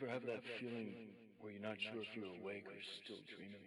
ever have that feeling where you're not sure if you're awake or still dreaming?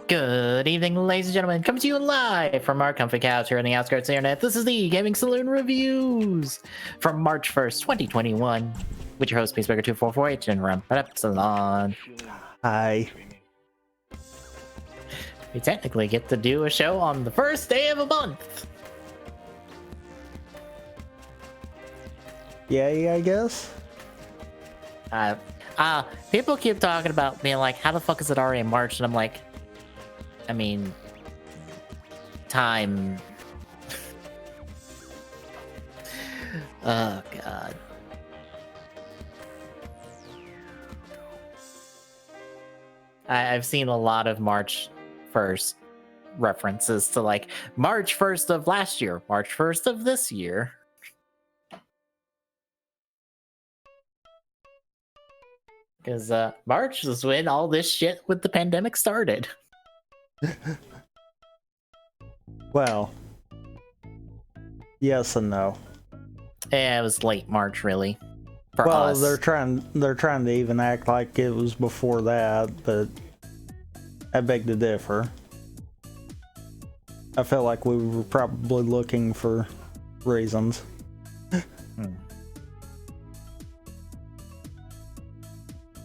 Good evening, ladies and gentlemen. Coming to you live from our comfy couch here on the outskirts of the internet. This is the Gaming Saloon Reviews from March 1st, 2021. With your host, Peacemaker2448 and Salon. Hi. We technically get to do a show on the first day of a month. Yay, I guess. People keep talking about being like, how the fuck is it already in March? And I'm like, I mean, time. Oh, God. I've seen a lot of March 1st references to like March 1st of last year, March 1st of this year. Because March is when all this shit with the pandemic started. Well, yes and no. Yeah, it was late March, really. For well, us. they're trying to even act like it was before that, but I beg to differ. I felt like we were probably looking for reasons.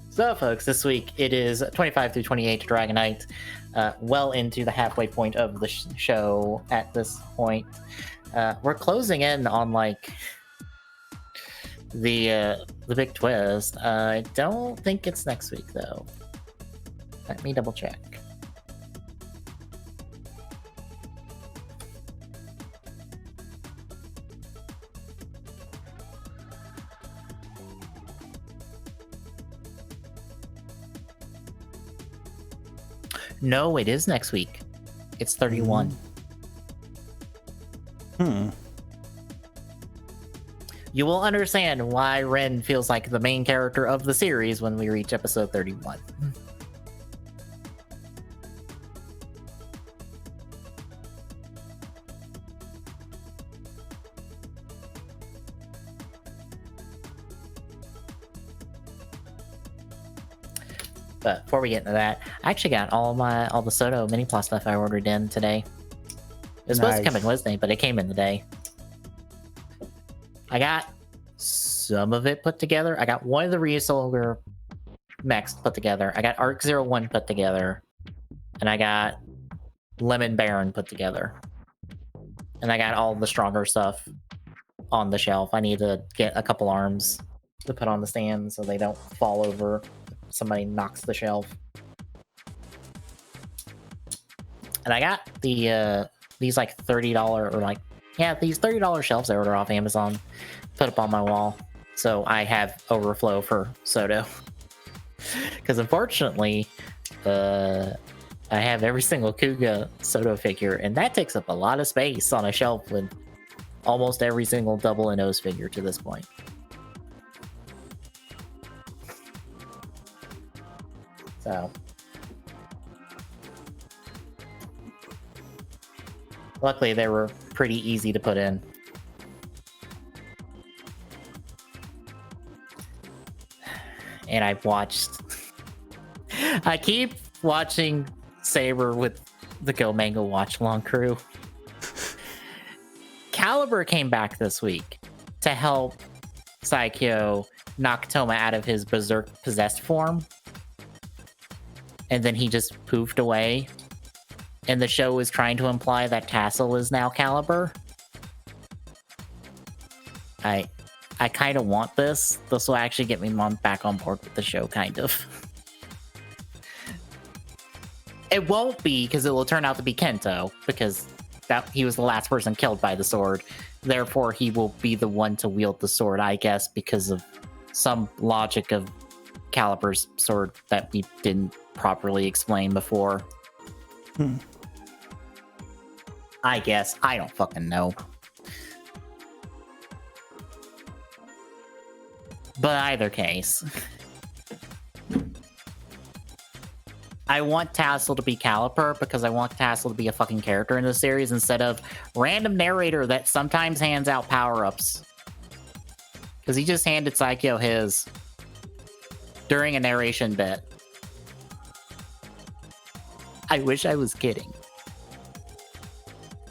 So, folks, this week it is 25 through 28 Dragon Knight. Well into the halfway point of the show at this point. We're closing in on like the big twist. I don't think it's next week though. Let me double check. No, it is next week. It's 31. You will understand why Ren feels like the main character of the series when we reach episode 31. But before we get into that, I actually got all the Soto mini plot stuff I ordered in today. It was supposed to come in Wednesday, but it came in today. I got some of it put together. I got one of the Ryusoulger mechs put together. I got Arc 01 put together. And I got Lemon Baron put together. And I got all the stronger stuff on the shelf. I need to get a couple arms to put on the stand so they don't fall over. Somebody knocks the shelf. And I got the these like $30 or like these $30 shelves I order off Amazon, put up on my wall, so I have overflow for Soto. Because unfortunately, I have every single Kuga Soto figure, and that takes up a lot of space on a shelf with almost every single double and nose figure to this point. So, luckily they were pretty easy to put in. and I keep watching Saber with the Go Mango Watch Along crew. Caliber came back this week to help Saikyo knock Toma out of his berserk possessed form. And then he just poofed away. And the show is trying to imply that Tassel is now Caliber. I kind of want this. This will actually get me back on board with the show, kind of. It won't be, because it will turn out to be Kento, because he was the last person killed by the sword. Therefore, he will be the one to wield the sword, I guess, because of some logic of Caliber's sword that we didn't properly explain before. I guess. I don't fucking know. But either case, I want Tassel to be Caliper because I want Tassel to be a fucking character in the series instead of random narrator that sometimes hands out power-ups. Because he just handed Saikyo his during a narration bit. I wish I was kidding.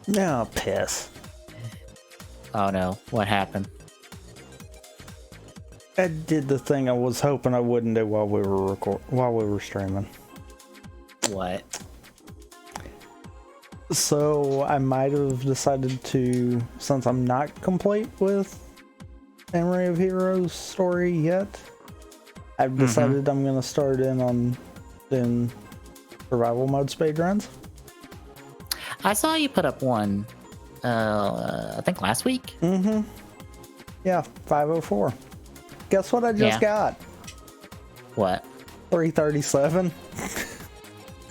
No, piss. Oh no, what happened? I did the thing I was hoping I wouldn't do while we were streaming. What? So I might have decided to, since I'm not complete with Memory of Heroes story yet, I've decided I'm gonna start in on doing survival mode speedruns. I saw you put up one, I think last week. Yeah, 504. Guess what I just got? What? 337.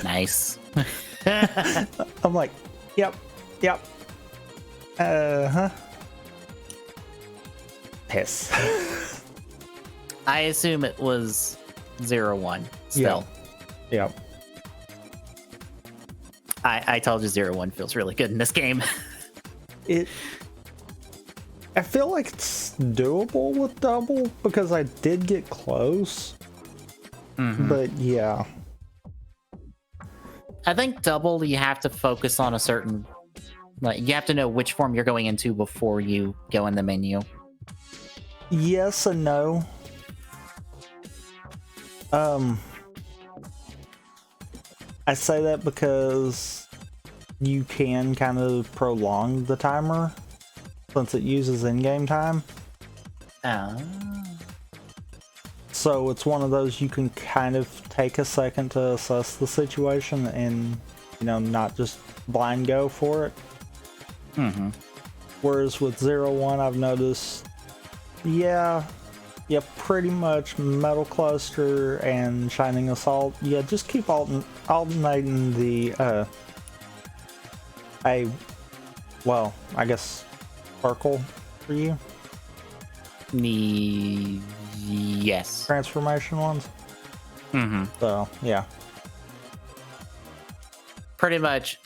Nice. I'm like, yep. Piss. I assume it was 0-1 still. Yep. I told you 0-1 feels really good in this game. I feel like it's doable with double because I did get close. But yeah. I think double, you have to focus on a certain, like, you have to know which form you're going into before you go in the menu. Yes and no. I say that because you can kind of prolong the timer since it uses in-game time. So it's one of those you can kind of take a second to assess the situation and, you know, not just blind go for it. Whereas with 0-1, I've noticed, pretty much Metal Cluster and Shining Assault. Yeah, just keep alternating the, I guess, Sparkle for you? Yes. Transformation ones? So, yeah. Pretty much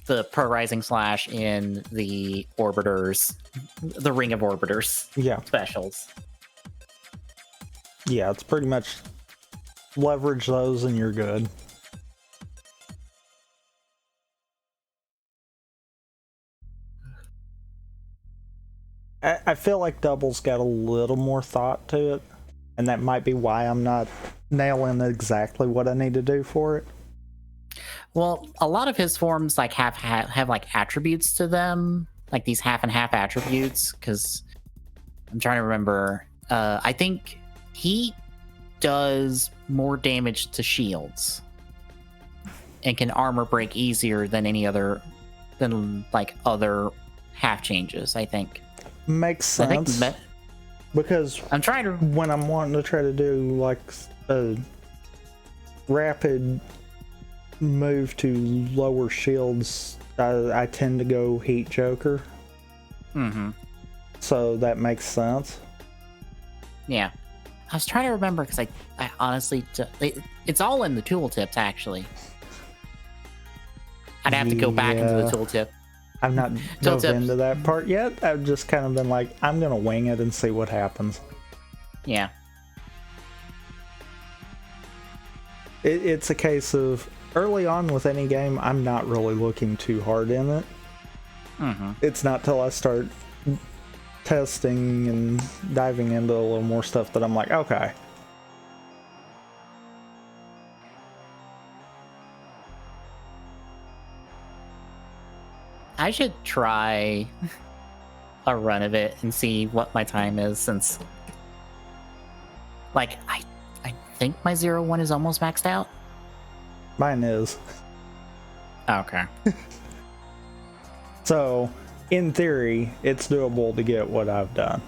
the Pro Rising Slash in the Orbiters, the Ring of Orbiters specials. Yeah, it's pretty much leverage those and you're good. I feel like Double's got a little more thought to it, and that might be why I'm not nailing exactly what I need to do for it. Well, a lot of his forms like have like attributes to them, like these half and half attributes. Because I'm trying to remember. I think he does more damage to shields and can armor break easier than other half changes. I think. Makes sense. Because I'm trying to, when I'm wanting to try to do like a rapid move to lower shields, I tend to go Heat Joker. So that makes sense. Yeah. I was trying to remember because I honestly, it's all in the tooltips actually. I'd have to go back into the tooltip. I've not dove into that part yet. I've just kind of been like, I'm gonna wing it and see what happens. Yeah. It's a case of early on with any game, I'm not really looking too hard in it. It's not till I start testing and diving into a little more stuff that I'm like, okay. I should try a run of it and see what my time is, since like I think my 0-1 is almost maxed out. Mine is. Okay. So, in theory, it's doable to get what I've done.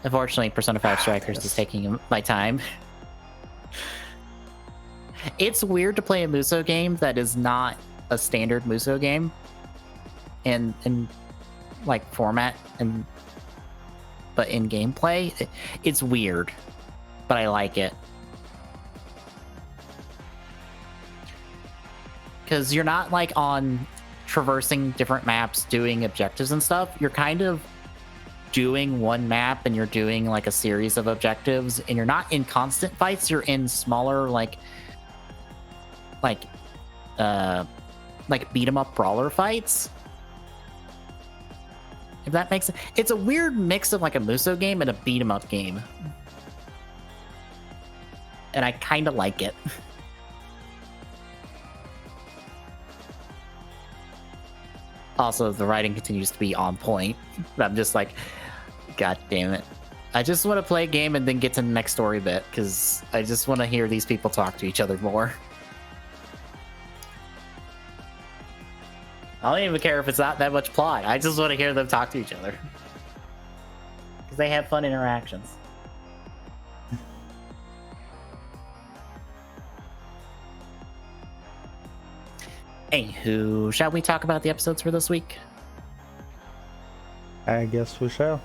Unfortunately, Persona 5 Strikers is taking my time. It's weird to play a Muso game that is not a standard Muso game in like format but in gameplay. It's weird, but I like it. Because you're not like on traversing different maps doing objectives and stuff. You're kind of doing one map and you're doing like a series of objectives, and you're not in constant fights. You're in smaller like beat 'em up brawler fights, if that makes sense. It's a weird mix of like a Muso game and a beat 'em up game, and I kind of like it. Also, the writing continues to be on point. I'm just like, god damn it, I just want to play a game and then get to the next story bit, because I just want to hear these people talk to each other more. I don't even care if it's not that much plot. I just want to hear them talk to each other. Because they have fun interactions. Anywho, shall we talk about the episodes for this week? I guess we shall.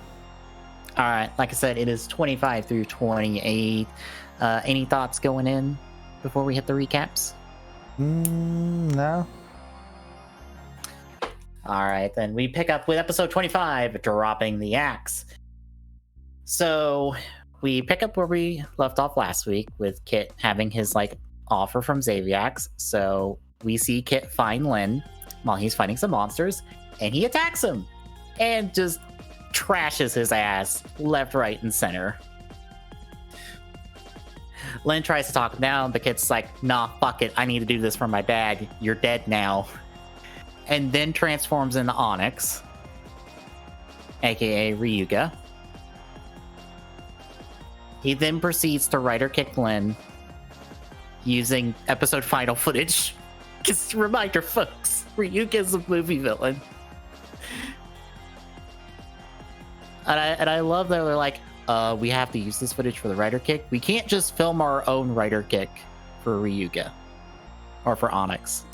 Alright, like I said, it is 25 through 28. Any thoughts going in before we hit the recaps? No. Alright, then we pick up with episode 25, Dropping the Axe. So, we pick up where we left off last week with Kit having his, like, offer from Xaviax. So, we see Kit find Lin while he's fighting some monsters, and he attacks him and just trashes his ass left, right, and center. Lin tries to talk him down, but Kit's like, nah, fuck it, I need to do this for my dad. You're dead now. And then transforms into Onyx, aka Ryuga. He then proceeds to Rider kick Lin using episode final footage. Just a reminder, folks, Ryuga's a movie villain. And I love that they're like, we have to use this footage for the Rider kick. We can't just film our own Rider kick for Ryuga or for Onyx.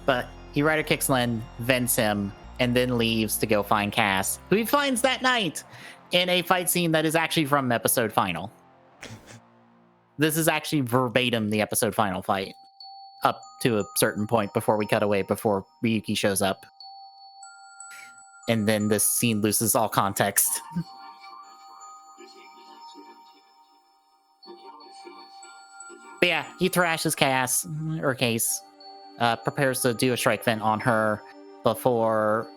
But he Rider kicks Lin, vents him, and then leaves to go find Cass, who he finds that night in a fight scene that is actually from episode final. This is actually verbatim the episode final fight, up to a certain point before we cut away, before Ryuki shows up. And then this scene loses all context. But yeah, he thrashes Cass, or Case, prepares to do a strike vent on her before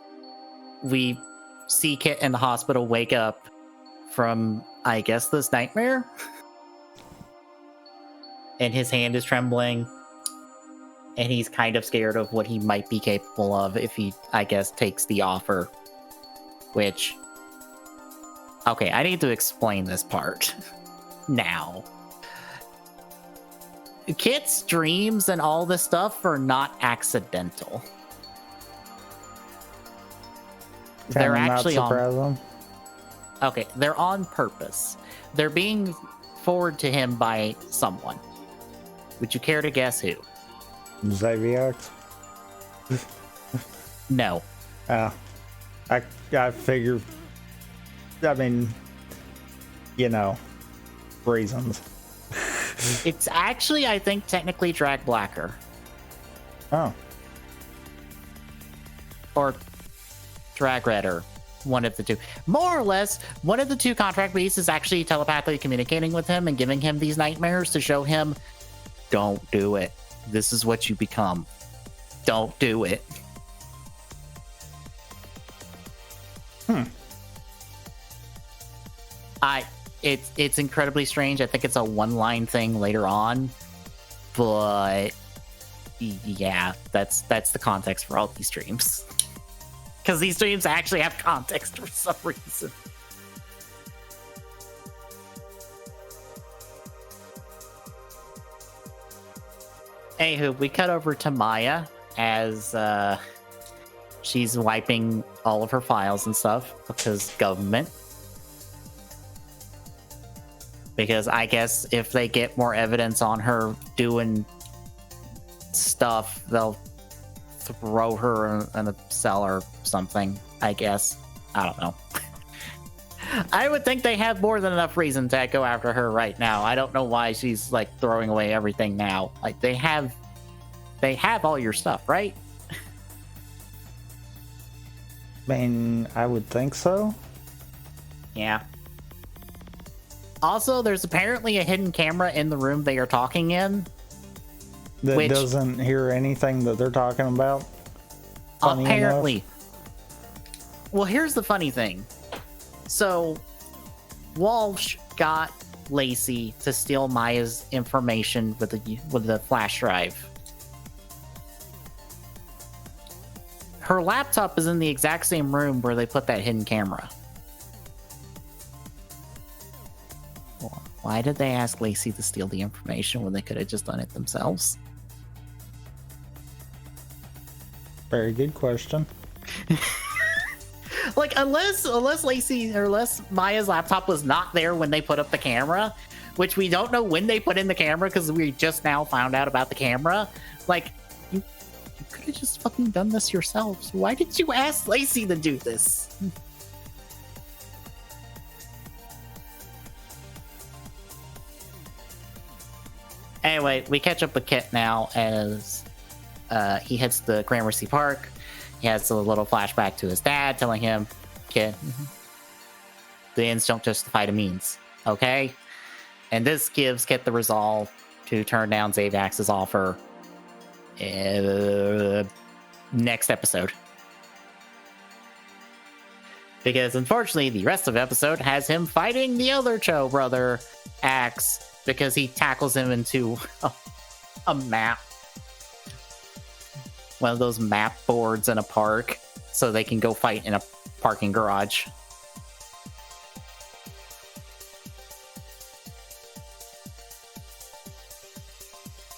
we see Kit in the hospital wake up from, I guess, this nightmare. And his hand is trembling. And he's kind of scared of what he might be capable of if he, I guess, takes the offer. Which... okay, I need to explain this part. Now. Kit's dreams and all this stuff are not accidental. They're actually on... okay, they're on purpose. They're being forwarded to him by someone. Would you care to guess who? Xaviax? No. I figure... I mean... you know... reasons. It's actually, I think, technically Drag Blacker. Oh. or Drag Red, or one of the two. More or less, one of the two contract beasts is actually telepathically communicating with him and giving him these nightmares to show him, don't do it. This is what you become. Don't do it. It's incredibly strange. I think it's a one-line thing later on, but yeah, that's the context for all these dreams. Because these dreams actually have context for some reason. Anywho, we cut over to Maya as she's wiping all of her files and stuff because government. Because I guess if they get more evidence on her doing stuff, they'll throw her in a cell or something, I guess. I don't know. I would think they have more than enough reason to go after her right now. I don't know why she's like throwing away everything now. Like they have all your stuff, right? I mean, I would think so. Yeah. Also, there's apparently a hidden camera in the room they are talking in. That doesn't hear anything that they're talking about. Funny apparently. enough. Well, here's the funny thing. So, Walsh got Lacey to steal Maya's information with the flash drive. Her laptop is in the exact same room where they put that hidden camera. Why did they ask Lacey to steal the information when they could have just done it themselves? Very good question. Like, unless Maya's laptop was not there when they put up the camera, which we don't know when they put in the camera because we just now found out about the camera. Like, you could have just fucking done this yourselves. Why did you ask Lacey to do this? Anyway, we catch up with Kit now as he hits the Gramercy Park. He has a little flashback to his dad telling him, Kit, the ends don't justify the means, okay? And this gives Kit the resolve to turn down Zavax's offer next episode. Because unfortunately, the rest of the episode has him fighting the other Cho brother, Axe, because he tackles him into a map. One of those map boards in a park so they can go fight in a parking garage.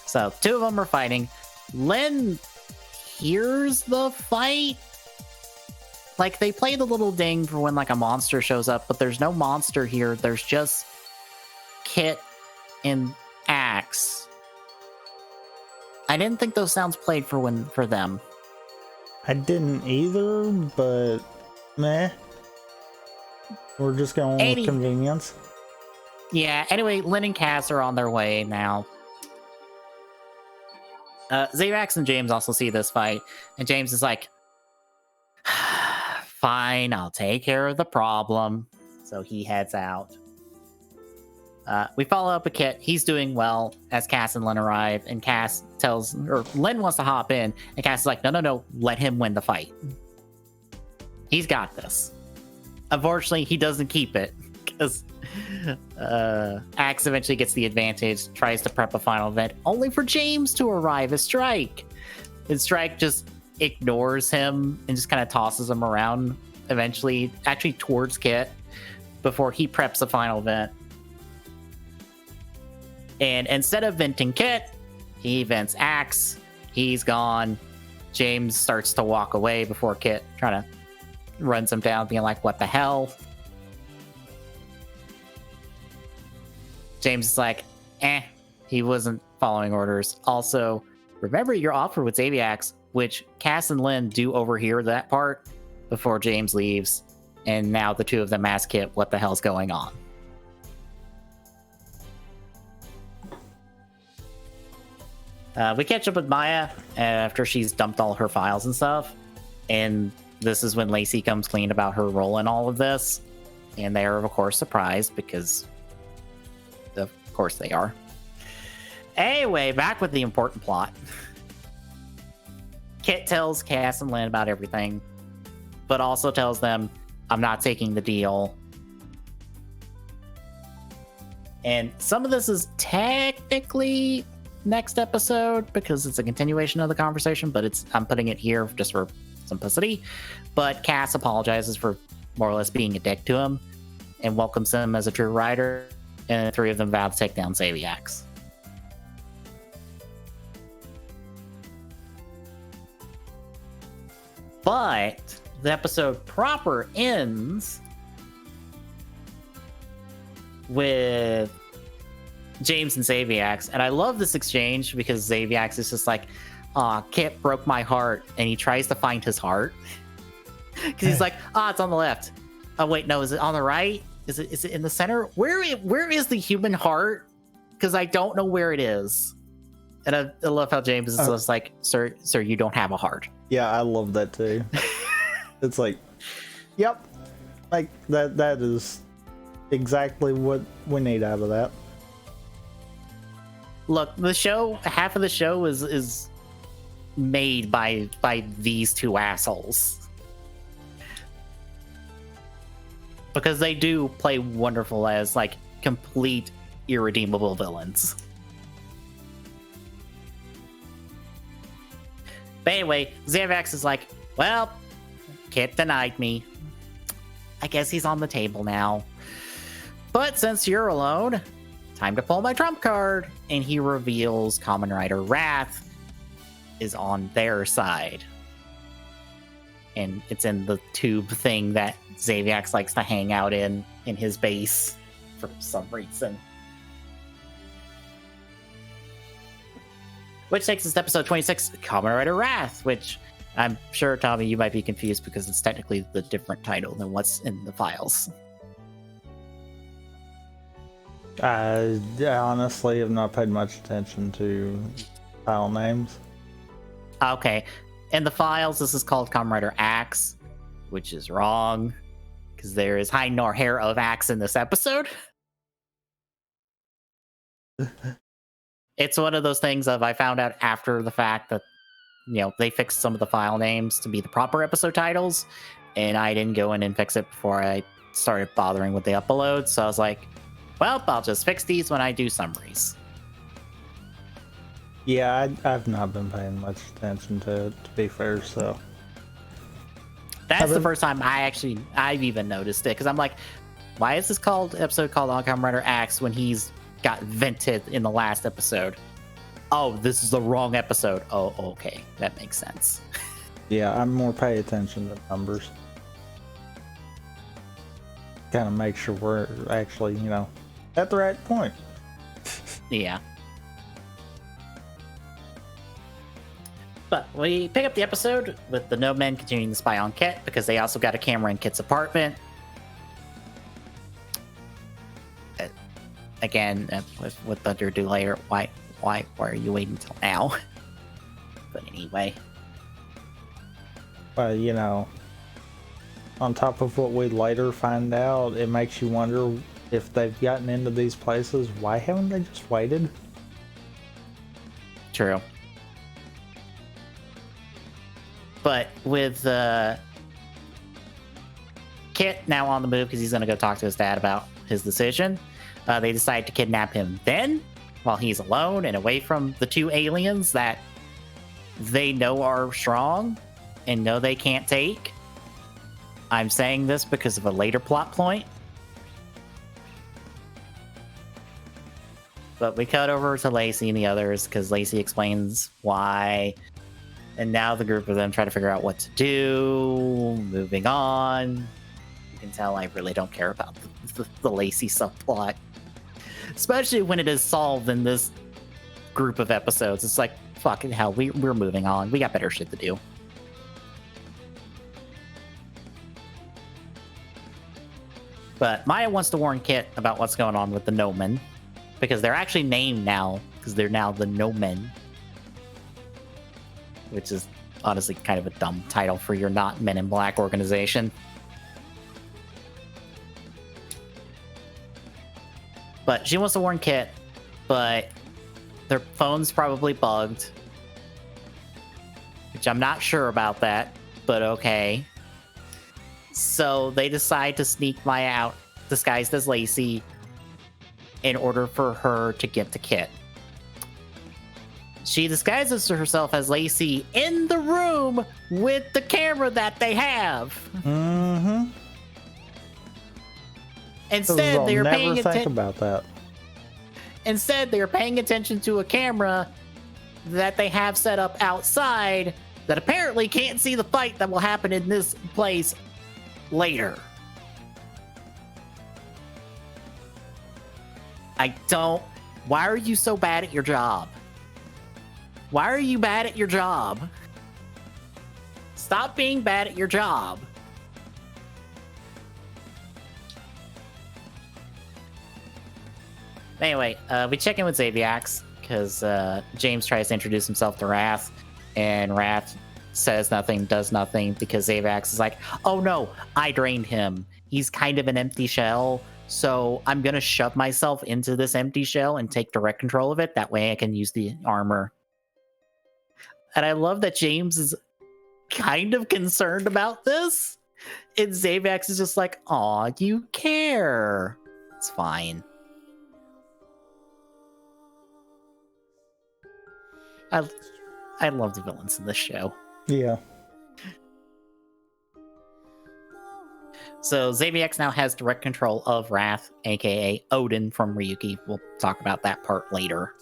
So, two of them are fighting. Lynn hears the fight. Like, they play the little ding for when, like, a monster shows up, but there's no monster here. There's just Kit and Axe. I didn't think those sounds played for them. I didn't either, but meh. We're just going with convenience. Yeah, anyway, Lynn and Cass are on their way now. Zavax and James also see this fight, and James is like, fine, I'll take care of the problem. So he heads out. We follow up with Kit. He's doing well as Cass and Lynn arrive, and Lynn wants to hop in, and Cass is like, no, let him win the fight. He's got this. Unfortunately, he doesn't keep it, because Axe eventually gets the advantage, tries to prep a final event, only for James to arrive as Strike. And Strike just ignores him and just kind of tosses him around, eventually, actually towards Kit, before he preps the final event. And instead of venting Kit, he vents Axe. He's gone. James starts to walk away before Kit trying to runs him down, being like, what the hell? James is like, he wasn't following orders. Also, remember your offer with Zaviax, which Cass and Lynn do overhear that part before James leaves. And now the two of them ask Kit, what the hell's going on? We catch up with Maya after she's dumped all her files and stuff. And this is when Lacey comes clean about her role in all of this. And they are, of course, surprised because, of course, they are. Anyway, back with the important plot. Kit tells Cass and Lynn about everything, but also tells them, I'm not taking the deal. And some of this is technically next episode because it's a continuation of the conversation, but I'm putting it here just for simplicity. But Cass apologizes for more or less being a dick to him and welcomes him as a true rider, and the three of them vow to take down Zaviax. But the episode proper ends with James and Zaviax, and I love this exchange because Zaviax is just like, "Aw, Kit broke my heart," and he tries to find his heart because he's like, it's on the left. Oh wait, no, is it on the right? Is it in the center? Where is the human heart? Because I don't know where it is. And I love how James is just like, sir, you don't have a heart. Yeah, I love that too. It's like, yep, like that is exactly what we need out of that. Look, the show, half of the show is made by these two assholes. Because they do play wonderful as like complete irredeemable villains. But anyway, Zaviax is like, well, Kit denied me. I guess he's on the table now. But since you're alone, time to pull my trump card. And he reveals Kamen Rider Wrath is on their side. And it's in the tube thing that Zaviax likes to hang out in his base for some reason. Which takes us to episode 26, Kamen Rider Wrath, which I'm sure, Tommy, you might be confused because it's technically the different title than what's in the files. I honestly have not paid much attention to file names. Okay. In the files, this is called Kamen Rider Axe, which is wrong because there is hide nor hair of Axe in this episode. It's one of those things of I found out after the fact that, they fixed some of the file names to be the proper episode titles, and I didn't go in and fix it before I started bothering with the upload. So I was like, well, I'll just fix these when I do summaries. Yeah, I've not been paying much attention to it, to be fair, so. That's the first time I've even noticed it, because I'm like, why is this episode called On Kamen Rider Axe when he's got vented in the last episode? Oh, this is the wrong episode. Oh, okay. That makes sense. Yeah, I'm more pay attention to numbers. Kind of make sure we're actually, at the right point. Yeah. But we pick up the episode with the No Men continuing to spy on Kit because they also got a camera in Kit's apartment. Again, with Thunder do later, why are you waiting until now? But anyway. Well, on top of what we later find out, it makes you wonder if they've gotten into these places, why haven't they just waited? True. But with Kit now on the move because he's going to go talk to his dad about his decision, they decide to kidnap him then while he's alone and away from the two aliens that they know are strong and know they can't take. I'm saying this because of a later plot point. But we cut over to Lacey and the others because Lacey explains why. And now the group of them try to figure out what to do. Moving on. You can tell I really don't care about the Lacey subplot. Especially when it is solved in this group of episodes. It's like, fucking hell, we're moving on. We got better shit to do. But Maya wants to warn Kit about what's going on with the No Men. Because they're actually named now. Because they're now the No Men. Which is honestly kind of a dumb title for your not Men in Black organization. But she wants to warn Kit, but their phone's probably bugged. Which I'm not sure about that, but okay. So they decide to sneak Maya out, disguised as Lacey, in order for her to get to Kit. She disguises herself as Lacey in the room with the camera that they have. Mm-hmm. Instead, they're paying attention about that. Instead, they're paying attention to a camera that they have set up outside that apparently can't see the fight that will happen in this place later. Why are you so bad at your job? Why are you bad at your job? Stop being bad at your job. Anyway, we check in with Zaviax because James tries to introduce himself to Wrath, and Wrath says nothing, does nothing, because Zaviax is like, oh no, I drained him. He's kind of an empty shell, so I'm going to shove myself into this empty shell and take direct control of it. That way I can use the armor. And I love that James is kind of concerned about this, and Zaviax is just like, aw, you care. It's fine. I love the villains in this show. Yeah. So Zaviax now has direct control of Wrath, aka Odin from Ryuki. We'll talk about that part later.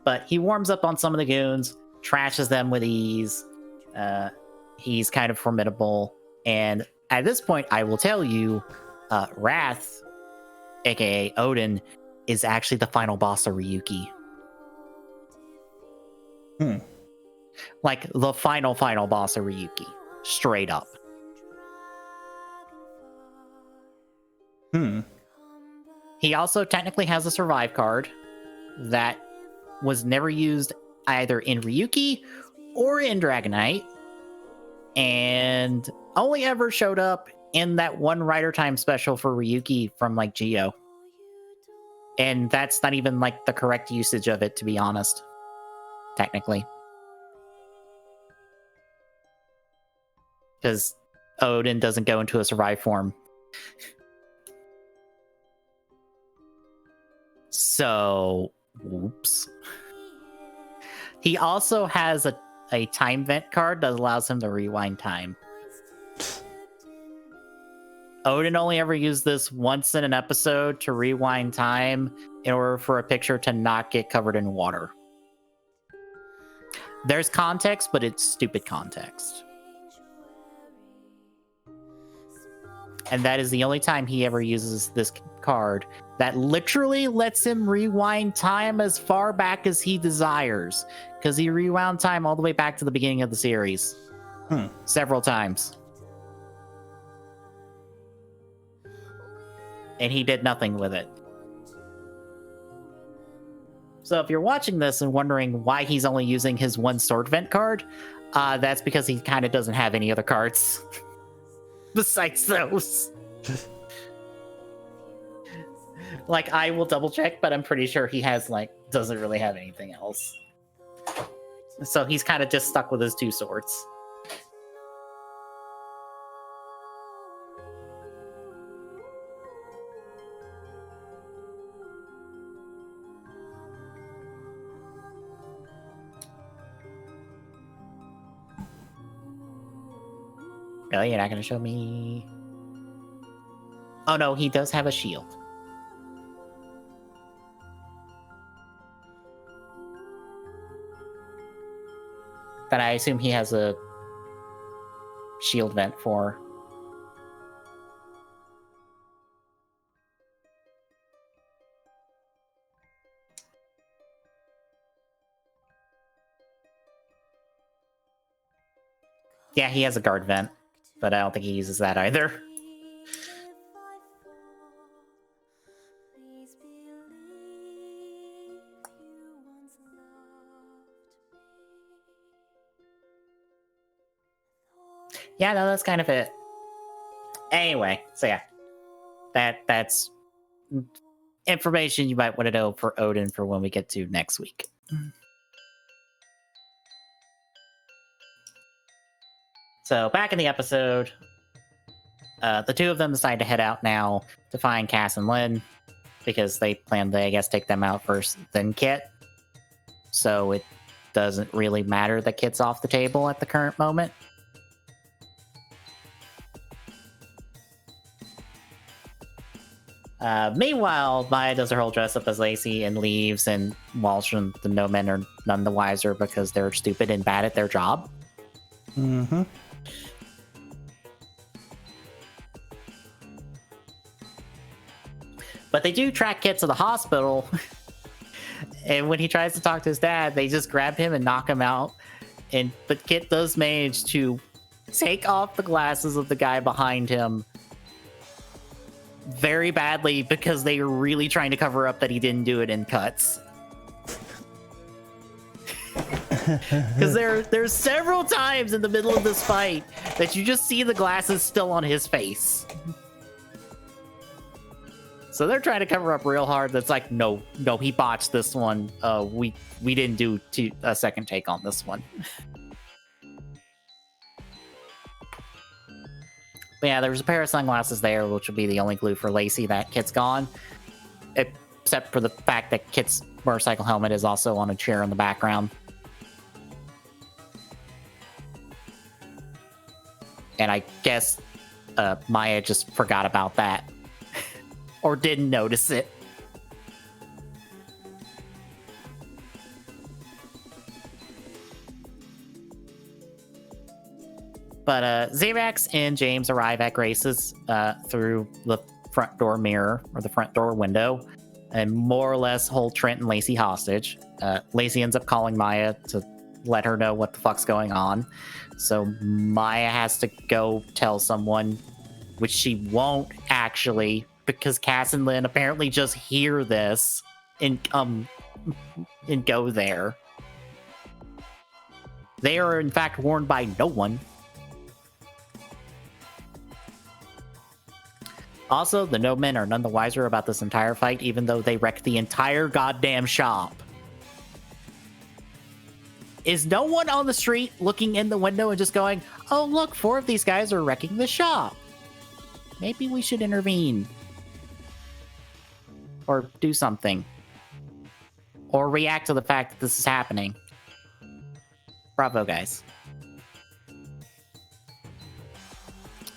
But he warms up on some of the goons, trashes them with ease. He's kind of formidable. And at this point, I will tell you, Wrath, aka Odin, is actually the final boss of Ryuki. Like the final boss of Ryuki. Straight up. He also technically has a survive card that was never used either in Ryuki or in Dragonite, and only ever showed up in that one Rider Time special for Ryuki from like Geo. And that's not even like the correct usage of it, to be honest. Technically. Because Odin doesn't go into a survive form. So, whoops. He also has a time vent card that allows him to rewind time. Odin only ever used this once in an episode to rewind time in order for a picture to not get covered in water. There's context, but it's stupid context. And that is the only time he ever uses this card that literally lets him rewind time as far back as he desires. Because he rewound time all the way back to the beginning of the series. Several times. And he did nothing with it. So if you're watching this and wondering why he's only using his one sword vent card, that's because he kind of doesn't have any other cards. Besides those. Like, I will double check, but I'm pretty sure he has, like, doesn't really have anything else. So he's kind of just stuck with his two swords. Really? You're not going to show me? Oh, no, he does have a shield. That I assume he has a shield vent for. Yeah, he has a guard vent, but I don't think he uses that either. yeah, no, that's kind of it. Anyway, so yeah, that's information you might want to know for Odin for when we get to next week. So back in the episode, the two of them decide to head out now to find Cass and Lynn because they plan to, I guess, take them out first, then Kit. So it doesn't really matter that Kit's off the table at the current moment. Meanwhile, Maya does her whole dress up as Lacey and leaves, and Walsh and the No Men are none the wiser because they're stupid and bad at their job. Mm-hmm. But they do track Kit to the hospital, and when he tries to talk to his dad, they just grab him and knock him out. But Kit does manage to take off the glasses of the guy behind him very badly because they were really trying to cover up that he didn't do it in cuts. Because there's several times in the middle of this fight that you just see the glasses still on his face. So they're trying to cover up real hard. That's like, no, he botched this one. We didn't do a second take on this one. But yeah, there's a pair of sunglasses there, which will be the only clue for Lacey that Kit's gone. Except for the fact that Kit's motorcycle helmet is also on a chair in the background. And I guess Maya just forgot about that. Or didn't notice it. But Xavax and James arrive at Grace's through the front door mirror, or the front door window, and more or less hold Trent and Lacey hostage. Lacey ends up calling Maya to let her know what the fuck's going on. So Maya has to go tell someone, which she won't actually, because Cass and Lynn apparently just hear this and go there. They are in fact warned by no one. Also, the No Men are none the wiser about this entire fight, even though they wrecked the entire goddamn shop. Is no one on the street looking in the window and just going, oh look, 4 of these guys are wrecking the shop. Maybe we should intervene. Or do something. Or react to the fact that this is happening. Bravo, guys.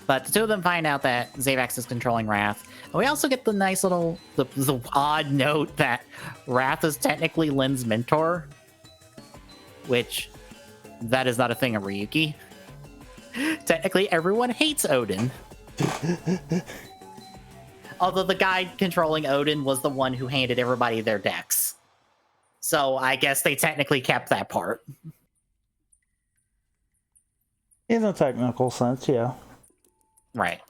But the two of them find out that Xavax is controlling Wrath. And we also get the nice little, the odd note that Wrath is technically Lynn's mentor. Which, that is not a thing of Ryuki. Technically, everyone hates Odin. Although the guy controlling Odin was the one who handed everybody their decks. So I guess they technically kept that part. In a technical sense, yeah. Right.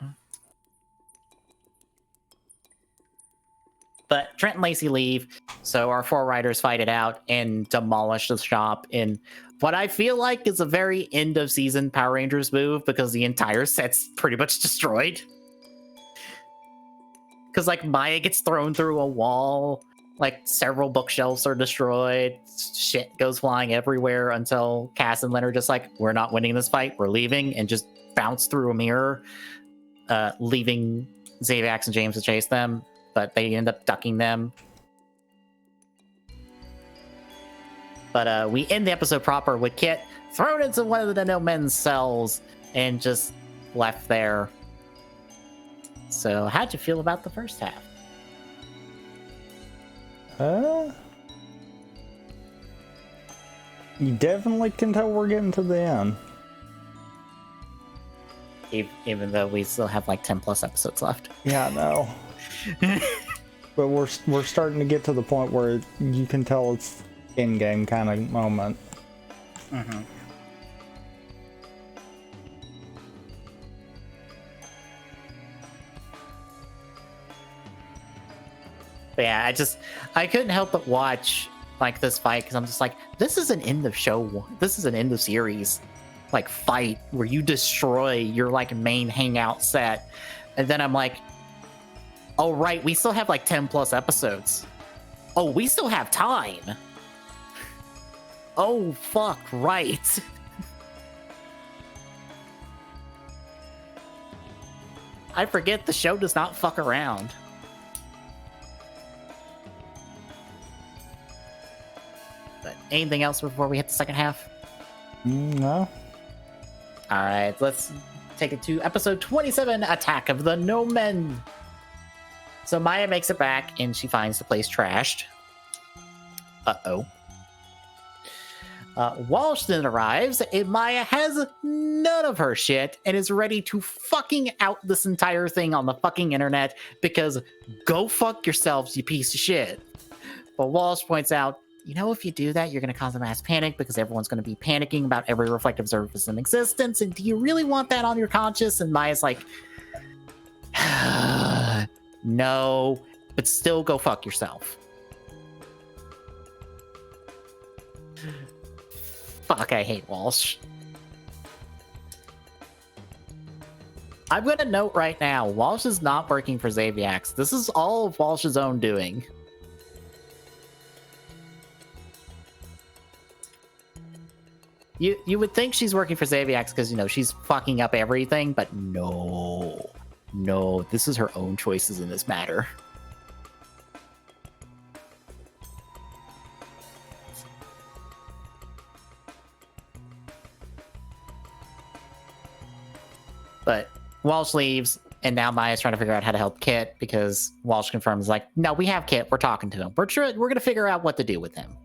But Trent and Lacey leave, so our 4 riders fight it out and demolish the shop in what I feel like is a very end of season Power Rangers move, because the entire set's pretty much destroyed. Because, like, Maya gets thrown through a wall, like, several bookshelves are destroyed, shit goes flying everywhere until Cass and Lynn are just like, we're not winning this fight, we're leaving, and just bounce through a mirror, leaving Xavax and James to chase them, but they end up ducking them. But we end the episode proper with Kit thrown into one of the No Men's cells and just left there. So, how'd you feel about the first half? You definitely can tell we're getting to the end. Even though we still have like 10 plus episodes left. Yeah, I know. But we're starting to get to the point where you can tell it's in-game kind of moment. Mm-hmm. But yeah, I couldn't help but watch like this fight because I'm just like, this is an end of show one. This is an end of series. like fight where you destroy your like main hangout set, and then I'm like, oh right, we still have like 10 plus episodes. Oh, we still have time. Oh fuck, right. I forget the show does not fuck around. But anything else before we hit the second half? No. All right, let's take it to episode 27, Attack of the No Men. So Maya makes it back and she finds the place trashed. Uh-oh. Walsh then arrives and Maya has none of her shit and is ready to fucking out this entire thing on the fucking internet because go fuck yourselves, you piece of shit. But Walsh points out, you know, if you do that, you're going to cause a mass panic because everyone's going to be panicking about every reflective surface in existence. And do you really want that on your conscience? And Maya's like, no, but still go fuck yourself. Fuck, I hate Walsh. I'm going to note right now, Walsh is not working for Xaviax. This is all of Walsh's own doing. You would think she's working for Xaviax because, you know, she's fucking up everything, but no. No, this is her own choices in this matter. But Walsh leaves, and now Maya's trying to figure out how to help Kit because Walsh confirms, like, no, we have Kit. We're talking to him. We're going to figure out what to do with him.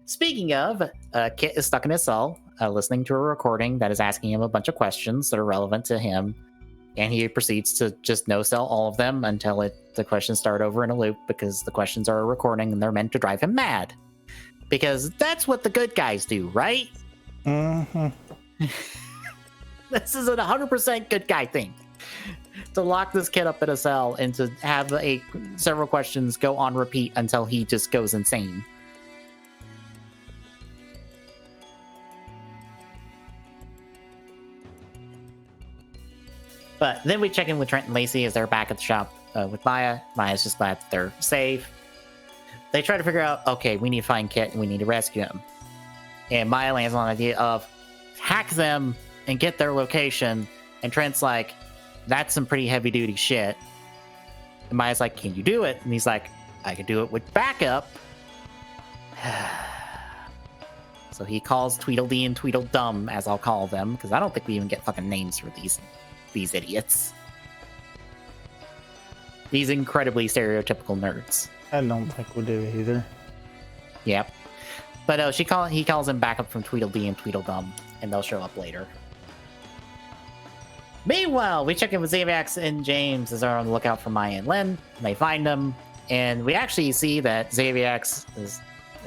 Speaking of, Kit is stuck in his cell, listening to a recording that is asking him a bunch of questions that are relevant to him, and he proceeds to just no-sell all of them until the questions start over in a loop because the questions are a recording and they're meant to drive him mad. Because that's what the good guys do, right? Mm-hmm. This is a 100% good guy thing. To lock this kid up in a cell and to have several questions go on repeat until he just goes insane. But then we check in with Trent and Lacey as they're back at the shop with Maya. Maya's just glad that they're safe. They try to figure out, okay, we need to find Kit and we need to rescue him. And Maya lands on the idea of hack them and get their location. And Trent's like, that's some pretty heavy duty shit. And Maya's like, can you do it? And he's like, I can do it with backup. So he calls Tweedledee and Tweedledum, as I'll call them, because I don't think we even get fucking names for these idiots. These incredibly stereotypical nerds. I don't think we do either. Yep. But he calls him back up from Tweedledee and Tweedledum, and they'll show up later. Meanwhile, we check in with Xaviax and James as they're on the lookout for Maya and Lynn. And they find them, and we actually see that Xaviax is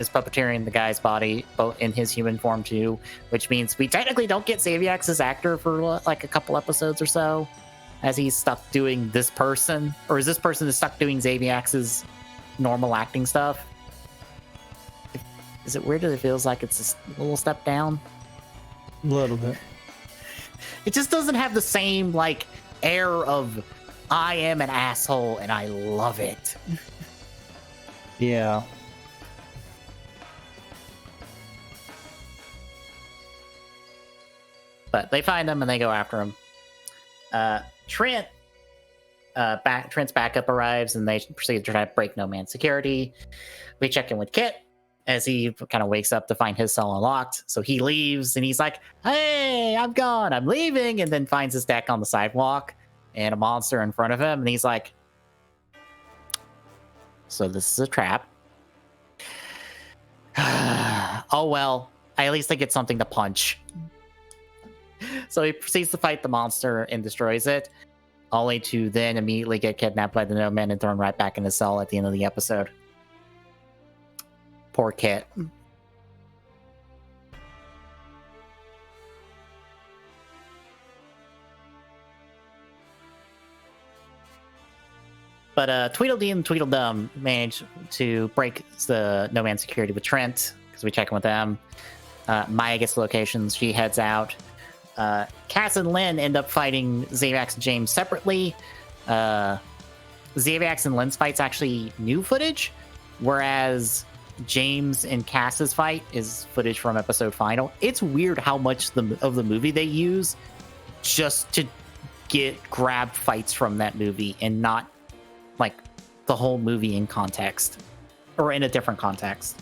puppeteering the guy's body both in his human form too, which means we technically don't get Xaviax as actor for like a couple episodes or so, as he's stuck doing this person, or is this person is stuck doing Xaviax's normal acting stuff? Is it weird that it feels like it's a little step down? A little bit. It just doesn't have the same like air of I am an asshole and I love it. Yeah. But they find him and they go after him. Trent's backup arrives and they proceed to try to break No Man's security. We check in with Kit as he kind of wakes up to find his cell unlocked. So he leaves and he's like, hey, I'm gone, I'm leaving, and then finds his deck on the sidewalk and a monster in front of him. And he's like, so this is a trap. Oh, well, I at least I get something to punch. So he proceeds to fight the monster and destroys it, only to then immediately get kidnapped by the No Men and thrown right back in his cell at the end of the episode. Poor Kit. But Tweedledee and Tweedledum manage to break the No Man's security with Trent, because we check in with them. Maya gets locations. She heads out. Cass and Lynn end up fighting Zavax and James separately. Zavax and Lynn's fight's actually new footage, whereas James and Cass's fight is footage from episode final. It's weird how much of the movie they use just to grab fights from that movie and not like the whole movie in context or in a different context.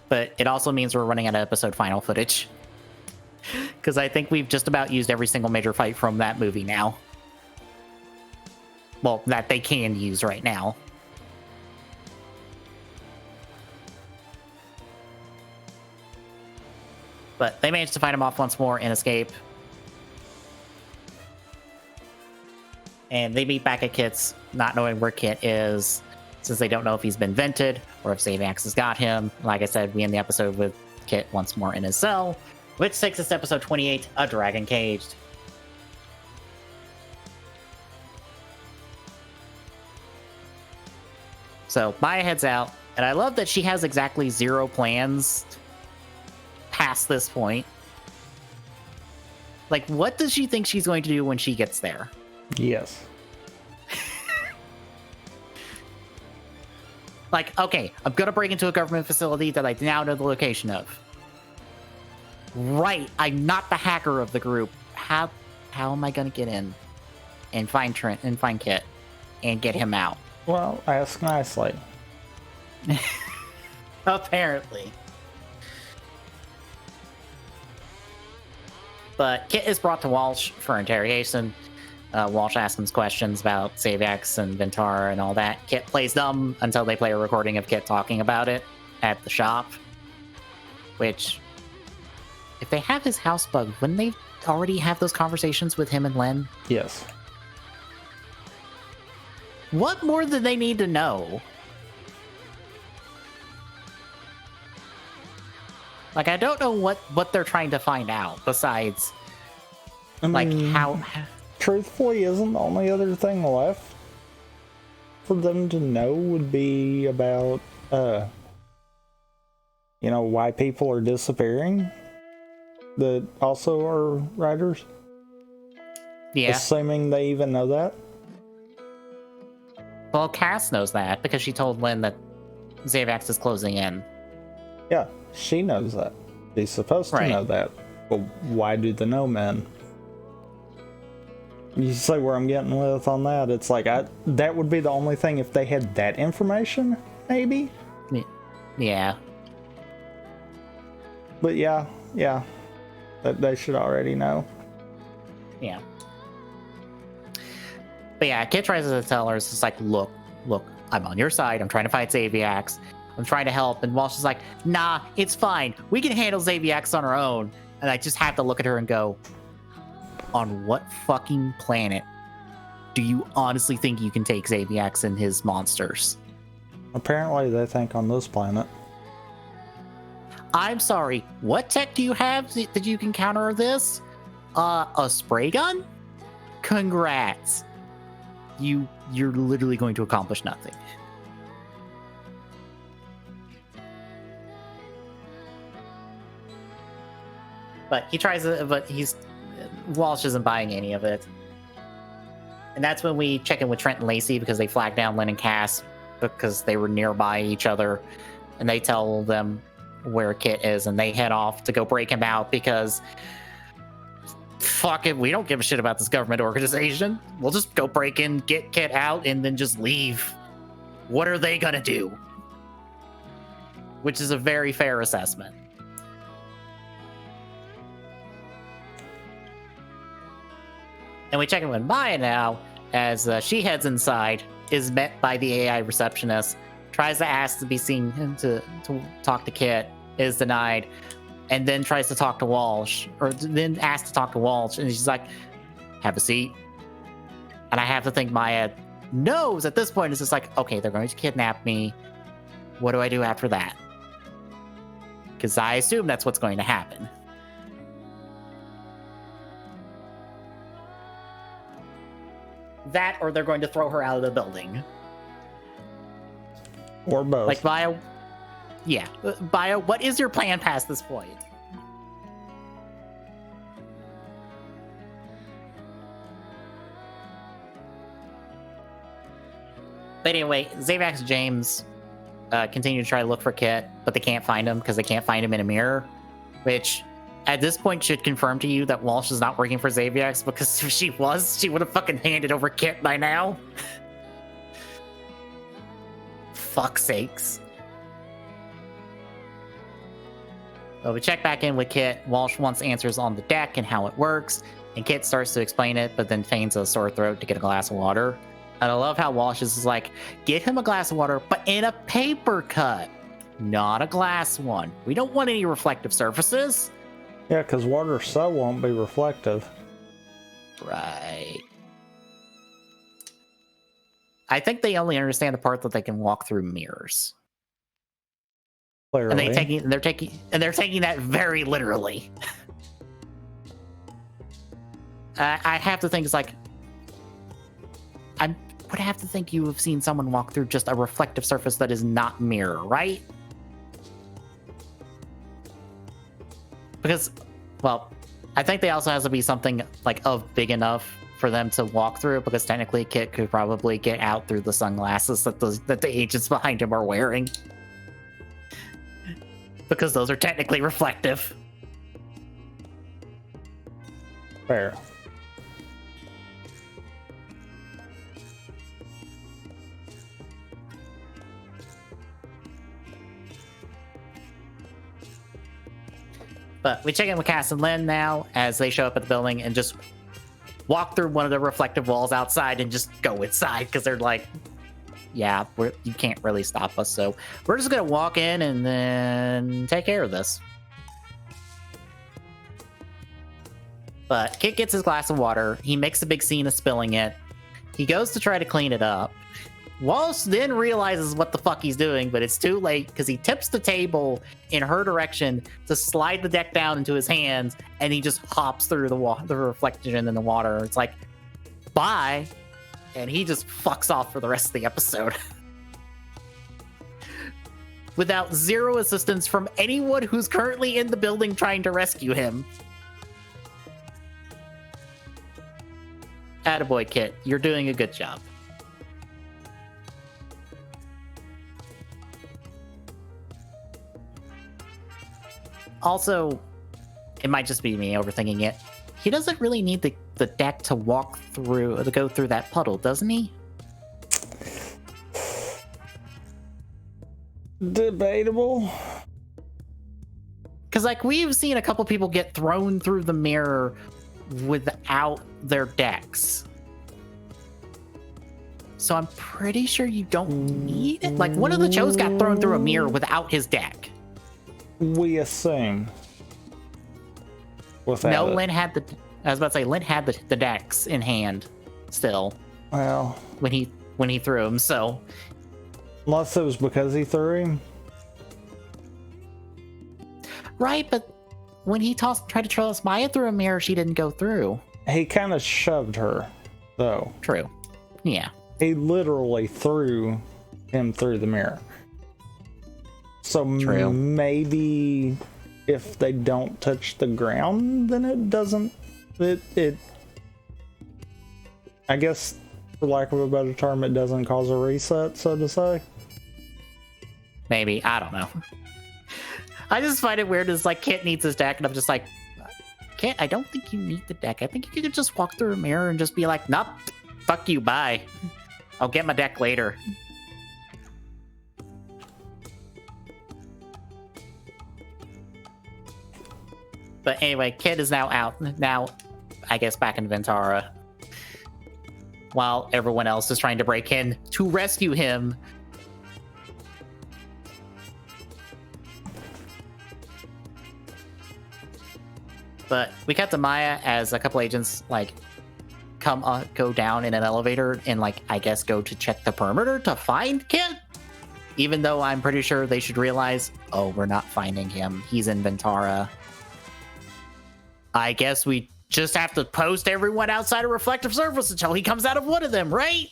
But it also means we're running out of episode final footage, because I think we've just about used every single major fight from that movie now. Well, that they can use right now. But they managed to fight him off once more and escape. And they meet back at Kit's, not knowing where Kit is, since they don't know if he's been vented or if Zavax has got him. Like I said, we end the episode with Kit once more in his cell, which takes us to episode 28, A Dragon Caged. So Maya heads out, and I love that she has exactly 0 plans past this point. Like, what does she think she's going to do when she gets there? Yes. Like, okay, I'm gonna break into a government facility that I now know the location of. Right, I'm not the hacker of the group. How am I gonna get in and find Trent and find Kit and get him out? Well, ask nicely. Apparently. But Kit is brought to Walsh for interrogation. Walsh asks him questions about Zavax and Ventar and all that. Kit plays dumb until they play a recording of Kit talking about it at the shop. Which, if they have his house bugged, wouldn't they already have those conversations with him and Len? Yes. What more do they need to know? Like, I don't know what they're trying to find out besides, like, how... Truthfully, isn't the only other thing left for them to know would be about, why people are disappearing that also are writers? Yeah. Assuming they even know that? Well, Cass knows that because she told Lynn that Zavax is closing in. Yeah, she knows that. She's supposed to know that. But why do the no men? You see where I'm getting with on that? It's like, that would be the only thing if they had that information, maybe? Yeah. But yeah, that they should already know. Yeah. But yeah, Kit tries to tell her, it's just like, look, I'm on your side. I'm trying to fight Zavax. I'm trying to help. And Walsh is like, nah, it's fine. We can handle Zavax on our own. And I just have to look at her and go, on what fucking planet do you honestly think you can take Zavax and his monsters? Apparently they think on this planet. I'm sorry, what tech do you have that you can counter this? A spray gun? Congrats. You're literally going to accomplish nothing. But Walsh isn't buying any of it. And that's when we check in with Trent and Lacey because they flagged down Lynn and Cass because they were nearby each other. And they tell them where Kit is and they head off to go break him out because fuck it, we don't give a shit about this government organization. We'll just go break in, get Kit out, and then just leave. What are they gonna do? Which is a very fair assessment. And we check in with Maya now, as she heads inside, is met by the AI receptionist, tries to ask to be seen to talk to Kit, is denied, and then tries to talk to Walsh, or then asks to talk to Walsh, and she's like, have a seat. And I have to think Maya knows at this point, it's just like, okay, they're going to kidnap me. What do I do after that? Because I assume that's what's going to happen. That, or they're going to throw her out of the building. Or both. Like Maya, Yeah. Bio, what is your plan past this point? But anyway, Zavax and James continue to try to look for Kit, but they can't find him because they can't find him in a mirror, which at this point should confirm to you that Walsh is not working for Zavax, because if she was, she would have fucking handed over Kit by now. Fuck's sakes. Well, we check back in with Kit. Walsh wants answers on the deck and how it works, and Kit starts to explain it, but then feigns a sore throat to get a glass of water. And I love how Walsh is like, get him a glass of water, but in a paper cup, not a glass one. We don't want any reflective surfaces. Yeah, because water so won't be reflective. Right. I think they only understand the part that they can walk through mirrors. Clearly. And they're taking that very literally. I have to think it's like, I would have to think you have seen someone walk through just a reflective surface that is not mirror, right? Because, well, I think they also has to be something like of big enough for them to walk through, because technically Kit could probably get out through the sunglasses that the agents behind him are wearing. Because those are technically reflective. Fair. But we check in with Cass and Lynn now as they show up at the building and just walk through one of the reflective walls outside and just go inside, because they're like, yeah, you can't really stop us, so we're just gonna walk in and then take care of this. But Kit gets his glass of water. He makes a big scene of spilling it. He goes to try to clean it up. Walsh then realizes what the fuck he's doing, but it's too late, because he tips the table in her direction to slide the deck down into his hands, and he just hops through the reflection in the water. It's like, bye. And he just fucks off for the rest of the episode. Without zero assistance from anyone who's currently in the building trying to rescue him. Attaboy, Kit. You're doing a good job. Also, it might just be me overthinking it. He doesn't really need the deck to walk through, to go through that puddle, doesn't he? Debatable. Because, like, we've seen a couple people get thrown through the mirror without their decks. So I'm pretty sure you don't need it. Like, one of the Chos got thrown through a mirror without his deck. We assume. No, Lynn had I was about to say, Lynn had the decks in hand still. Well, when he threw him, so. Unless it was because he threw him. Right, but when he tried to toss Maya through a mirror, she didn't go through. He kind of shoved her, though. True. Yeah. He literally threw him through the mirror. So True. Maybe if they don't touch the ground, then it doesn't. It. I guess, for lack of a better term, it doesn't cause a reset, so to say. Maybe. I don't know. I just find it weird as, like, Kit needs his deck, and I'm just like, Kit, I don't think you need the deck. I think you could just walk through a mirror and just be like, nope, fuck you, bye. I'll get my deck later. But anyway, Kit is now out. Now, I guess, back in Ventara. While everyone else is trying to break in to rescue him. But we cut to Maya as a couple agents, like, go down in an elevator and, like, I guess go to check the perimeter to find Kit. Even though I'm pretty sure they should realize, oh, we're not finding him. He's in Ventara. I guess we just have to post everyone outside a reflective surface until he comes out of one of them, right?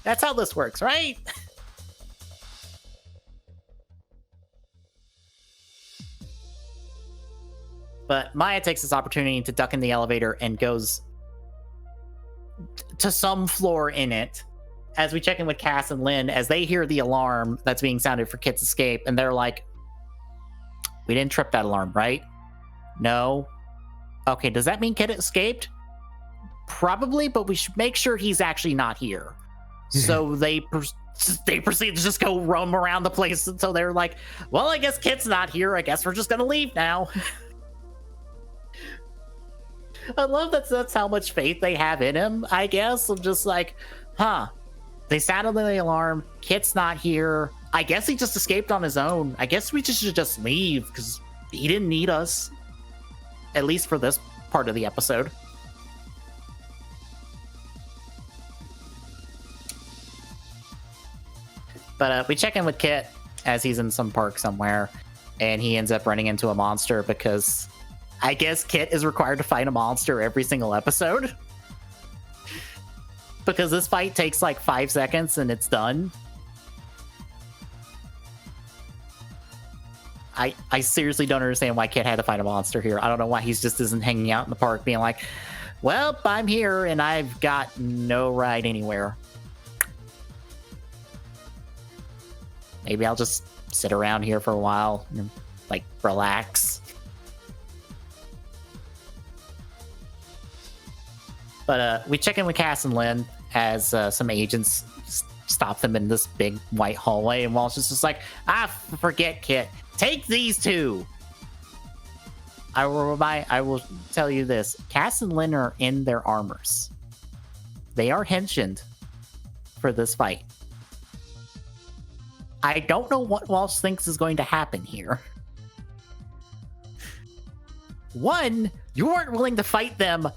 That's how this works, right? But Maya takes this opportunity to duck in the elevator and goes to some floor in it. As we check in with Cass and Lynn, as they hear the alarm that's being sounded for Kit's escape, and they're like, we didn't trip that alarm, right? No. Okay, does that mean Kit escaped? Probably, but we should make sure he's actually not here. So they proceed to just go roam around the place until they're like, well, I guess Kit's not here. I guess we're just going to leave now. I love that's how much faith they have in him, I guess. I'm just like, they sounded the alarm. Kit's not here. I guess he just escaped on his own. I guess we should just leave because he didn't need us. At least for this part of the episode. But we check in with Kit as he's in some park somewhere. And he ends up running into a monster because I guess Kit is required to fight a monster every single episode. Because this fight takes like 5 seconds and it's done. I seriously don't understand why Kit had to fight a monster here. I don't know why he's just isn't hanging out in the park being like, well, I'm here and I've got no ride anywhere. Maybe I'll just sit around here for a while and like relax. But we check in with Cass and Lynn as some agents stop them in this big white hallway, and Walsh is just like, forget Kit. Take these two. I will tell you this. Cass and Lynn are in their armors. They are henchmened for this fight. I don't know what Walsh thinks is going to happen here. One, you weren't willing to fight them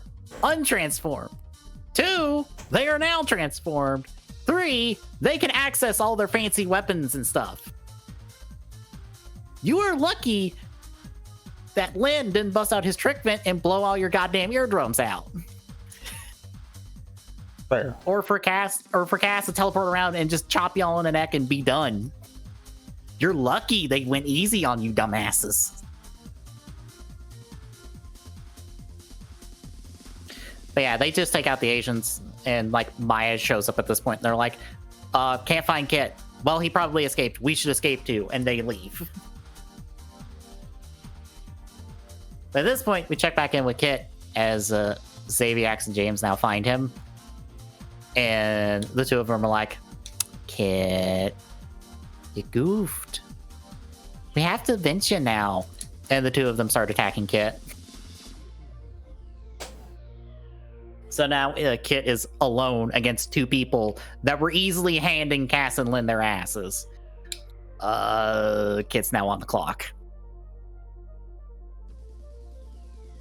untransformed. 2, they are now transformed. 3, they can access all their fancy weapons and stuff. You are lucky that Lynn didn't bust out his trick vent and blow all your goddamn eardrums out. Fair. Or for Cass to teleport around and just chop y'all in the neck and be done. You're lucky they went easy on you, dumbasses. But yeah, they just take out the Asians, and like Maya shows up at this point, and they're like, can't find Kit. Well, he probably escaped. We should escape too, and they leave. But at this point, we check back in with Kit as Xaviax and James now find him. And the two of them are like, Kit, you goofed. We have to bench you now. And the two of them start attacking Kit. So now Kit is alone against 2 people that were easily handing Cass and Lynn their asses. Kit's now on the clock.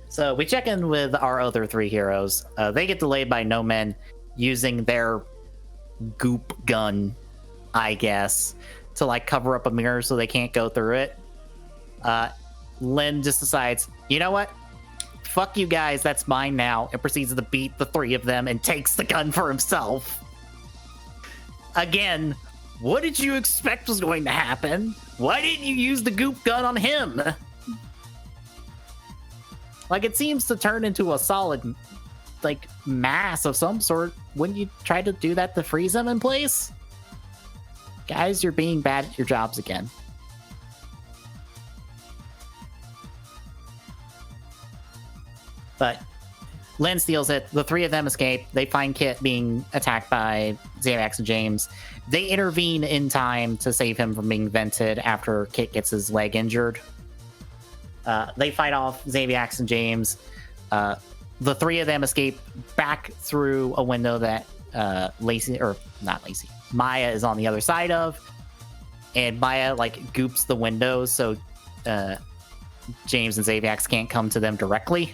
So we check in with our other 3 heroes. They get delayed by no men using their goop gun, I guess, to like cover up a mirror so they can't go through it. Lynn just decides, you know what? Fuck you guys, that's mine now, and proceeds to beat the 3 of them and takes the gun for himself. Again, what did you expect was going to happen? Why didn't you use the goop gun on him? Like, it seems to turn into a solid, like, mass of some sort. Wouldn't you try to do that to freeze him in place? Guys, you're being bad at your jobs again. But Lynn steals it. The 3 of them escape. They find Kit being attacked by Xanax and James. They intervene in time to save him from being vented after Kit gets his leg injured. They fight off Xanax and James. The 3 of them escape back through a window that Maya is on the other side of. And Maya, like, goops the window so James and Xanax can't come to them directly.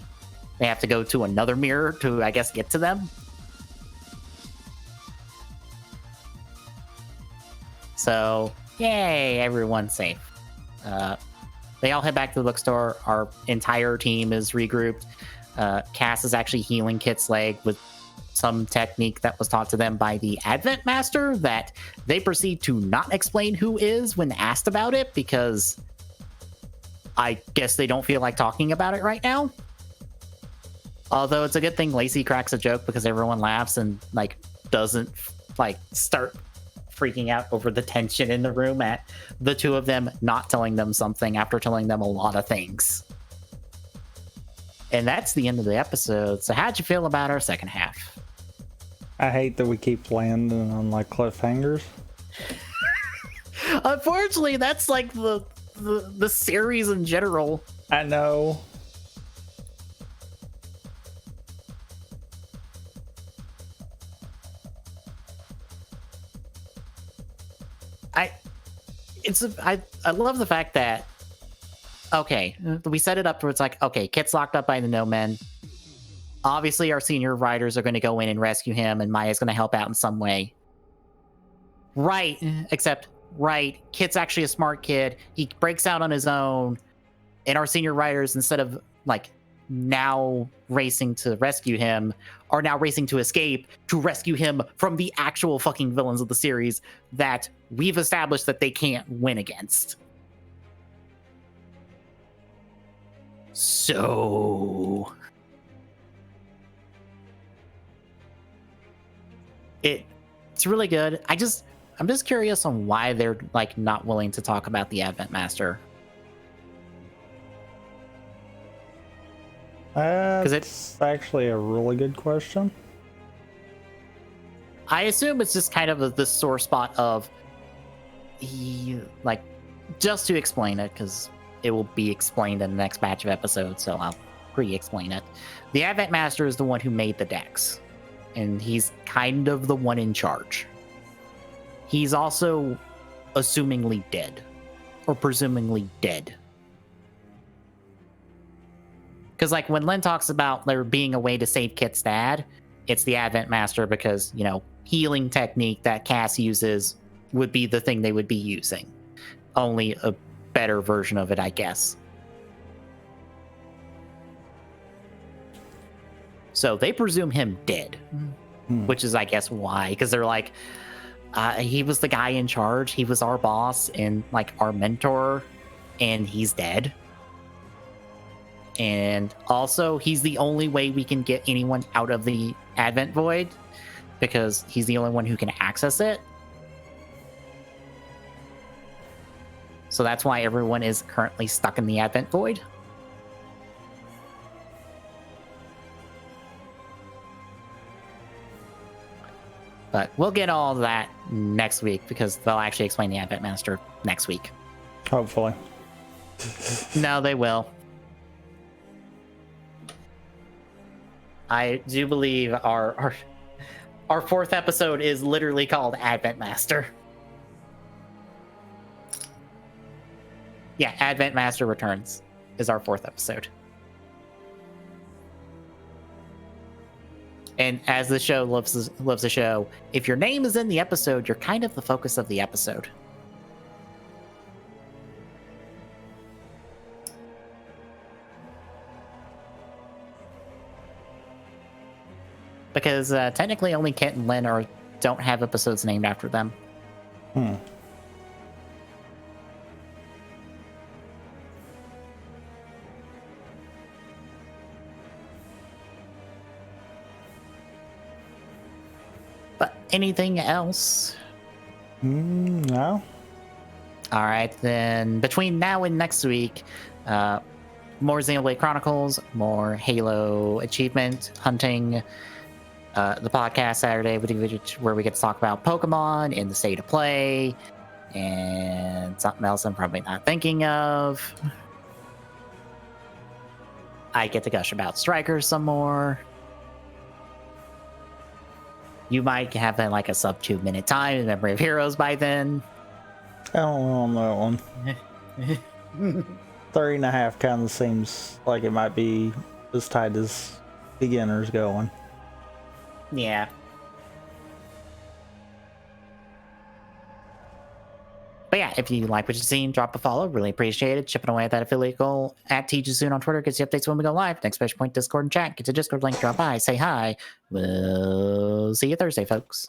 They have to go to another mirror to, I guess, get to them. So, yay, everyone's safe. They all head back to the bookstore. Our entire team is regrouped. Cass is actually healing Kit's leg with some technique that was taught to them by the Advent Master that they proceed to not explain who is when asked about it, because I guess they don't feel like talking about it right now. Although it's a good thing Lacey cracks a joke because everyone laughs and like doesn't like start freaking out over the tension in the room at the two of them not telling them something after telling them a lot of things. And that's the end of the episode. So how'd you feel about our second half? I hate that we keep landing on like cliffhangers. Unfortunately, that's like the series in general. I know. I love the fact that, okay, we set it up where it's like, okay, Kit's locked up by the No Men. Obviously, our senior writers are going to go in and rescue him, and Maya's going to help out in some way. Right, except, right, Kit's actually a smart kid. He breaks out on his own, and our senior writers, instead of, like, now racing to rescue him, are now racing to escape to rescue him from the actual fucking villains of the series that we've established that they can't win against. So it's really good. I'm just curious on why they're like not willing to talk about the Advent Master. Because it's actually a really good question. I assume it's just kind of the sore spot of like, just to explain it, because it will be explained in the next batch of episodes, so I'll pre-explain it. The Advent Master is the one who made the decks, and he's kind of the one in charge. He's also assumingly dead, or presumingly dead. Because, like, when Len talks about there being a way to save Kit's dad, it's the Advent Master because, you know, healing technique that Cass uses would be the thing they would be using. Only a better version of it, I guess. So they presume him dead, which is, I guess, why. Because they're like, he was the guy in charge. He was our boss and, like, our mentor, and he's dead. And also, he's the only way we can get anyone out of the Advent Void, because he's the only one who can access it. So that's why everyone is currently stuck in the Advent Void. But we'll get all of that next week, because they'll actually explain the Advent Master next week. Hopefully. No, they will. I do believe our fourth episode is literally called Advent Master. Yeah, Advent Master Returns is our fourth episode. And as the show loves the show, if your name is in the episode, you're kind of the focus of the episode. Because technically only Kit and Lynn don't have episodes named after them. But anything else? No. All right, then between now and next week, more Xenoblade Chronicles, more Halo achievement hunting, the podcast Saturday, where we get to talk about Pokemon in the state of play, and something else I'm probably not thinking of. I get to gush about Strikers some more. You might have like a sub 2 minute time in Memory of Heroes by then. I don't know on that one. 3.5 kind of seems like it might be as tight as beginners going. Yeah. But yeah, if you like what you've seen, drop a follow. Really appreciate it. Chipping away at that affiliate goal. At TJSoon on Twitter gets you updates when we go live. Next special point, Discord and chat. Get to Discord link, drop by, say hi. We'll see you Thursday, folks.